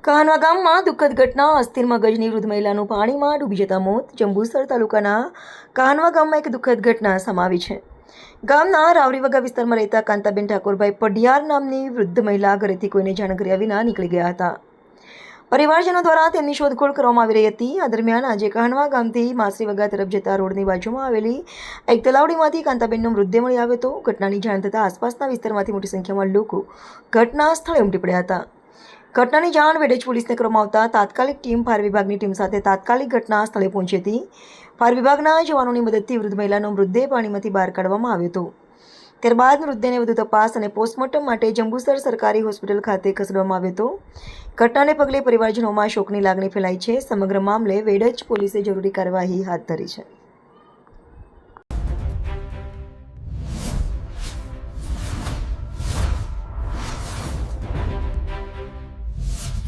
કાનવા ગામમાં દુઃખદ ઘટના. અસ્થિર મગજની વૃદ્ધ મહિલાનું પાણીમાં ડૂબી જતા મોત. જંબુસર તાલુકાના કાનવા ગામમાં એક દુઃખદ ઘટના સમાવી છે. ગામના રાવરીવગા વિસ્તારમાં રહેતા કાંતાબેન ઠાકોરભાઈ પઢિયાર નામની વૃદ્ધ મહિલા ઘરેથી કોઈને જાણ કર્યા વિના નીકળી ગયા હતા. પરિવારજનો દ્વારા તેમની શોધખોળ કરવામાં આવી રહી હતી. આ દરમિયાન આજે કાનવા ગામથી માસરીવગા તરફ જતા રોડની બાજુમાં આવેલી એક તલાવડીમાંથી કાંતાબેનનો મૃતદેહ મળી આવ્યો હતો. ઘટનાની જાણ થતાં આસપાસના વિસ્તારમાંથી મોટી સંખ્યામાં લોકો ઘટના સ્થળે ઉમટી પડ્યા હતા. ઘટનાની જાણ વેડજ પોલીસને કરવામાં આવતા તાત્કાલિક ટીમ ફાયર વિભાગની ટીમ સાથે તાત્કાલિક ઘટના સ્થળે પહોંચી હતી. ફાયર વિભાગના જવાનોની મદદથી વૃદ્ધ મહિલાનો મૃતદેહ પાણીમાંથી બહાર કાઢવામાં આવ્યો હતો. ત્યારબાદ મૃતદેહને વધુ તપાસ અને પોસ્ટમોર્ટમ માટે જંબુસર સરકારી હોસ્પિટલ ખાતે ખસેડવામાં આવ્યો હતો. ઘટનાને પગલે પરિવારજનોમાં શોકની લાગણી ફેલાઈ છે. સમગ્ર મામલે વેડજ પોલીસે જરૂરી કાર્યવાહી હાથ ધરી છે.